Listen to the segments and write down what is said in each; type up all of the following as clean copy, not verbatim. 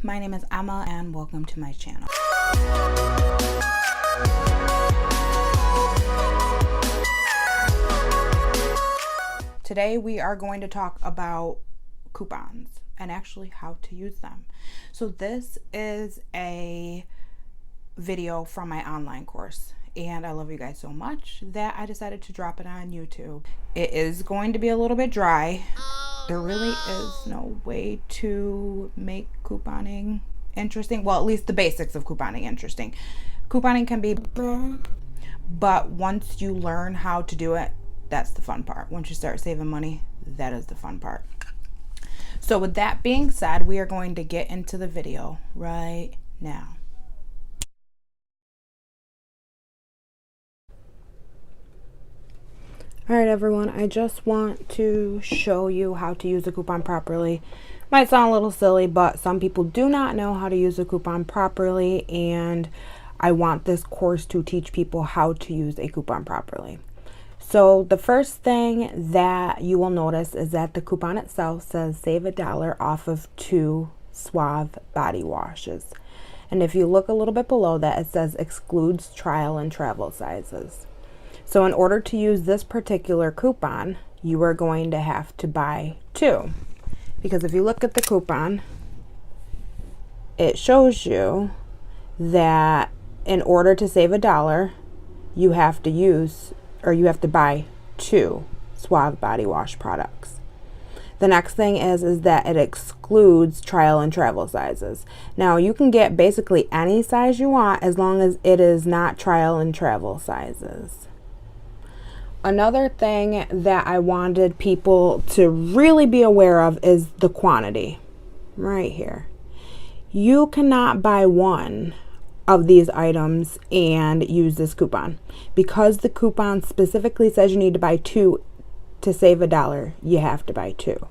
my name is Emma and welcome to my channel. Today we are going to talk about coupons and actually how to use them. So this is a video from my online course and I love you guys so much that I decided to drop it on YouTube. It is going to be a little bit dry. There really is no way to make couponing interesting. Well, at least the basics of couponing interesting. Couponing can be, but once you learn how to do it, that's the fun part. Once you start saving money, that is the fun part. So with that being said, we are going to get into the video right now. Alright everyone, I just want to show you how to use a coupon properly. Might sound a little silly, but some people do not know how to use a coupon properly, and I want this course to teach people how to use a coupon properly. So the first thing that you will notice is that the coupon itself says save $1 off of 2 Suave body washes. And if you look a little bit below that, it says excludes trial and travel sizes. So in order to use this particular coupon, you are going to have to buy 2. Because if you look at the coupon, it shows you that in order to save $1, you have to buy 2 Suave body wash products. The next thing is that it excludes trial and travel sizes. Now you can get basically any size you want as long as it is not trial and travel sizes. Another thing that I wanted people to really be aware of is the quantity right here. You cannot buy 1 of these items and use this coupon. Because the coupon specifically says you need to buy 2 to save $1, you have to buy 2.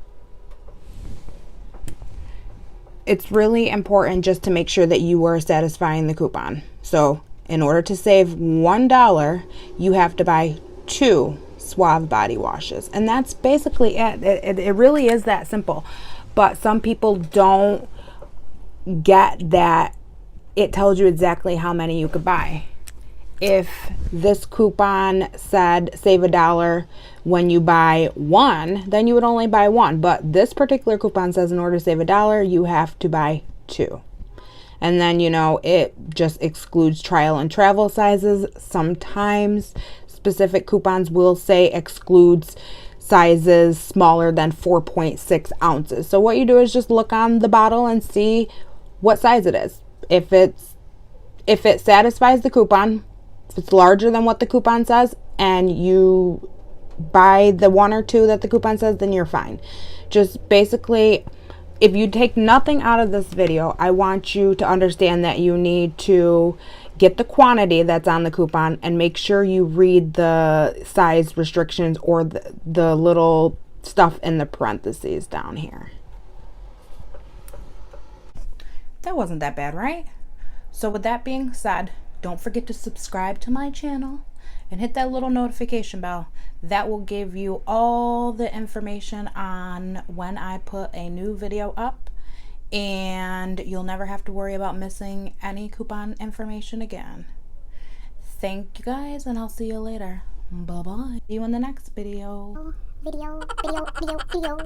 It's really important just to make sure that you are satisfying the coupon. So in order to save $1, you have to buy 2 Suave body washes, and that's basically it. It really is that simple, but some people don't get that it tells you exactly how many you could buy. If this coupon said save $1 when you buy 1, then you would only buy 1, but this particular coupon says in order to save $1, you have to buy 2. And then, you know, it just excludes trial and travel sizes. Sometimes specific coupons will say excludes sizes smaller than 4.6 ounces. So what you do is just look on the bottle and see what size it is. If it satisfies the coupon, if it's larger than what the coupon says, and you buy the 1 or 2 that the coupon says, then you're fine. Just basically, if you take nothing out of this video, I want you to understand that you need to get the quantity that's on the coupon and make sure you read the size restrictions or the little stuff in the parentheses down here. That wasn't that bad, right? So with that being said, don't forget to subscribe to my channel and hit that little notification bell. That will give you all the information on when I put a new video up, and you'll never have to worry about missing any coupon information again. Thank you guys, and I'll see you later. Bye bye. See you in the next video.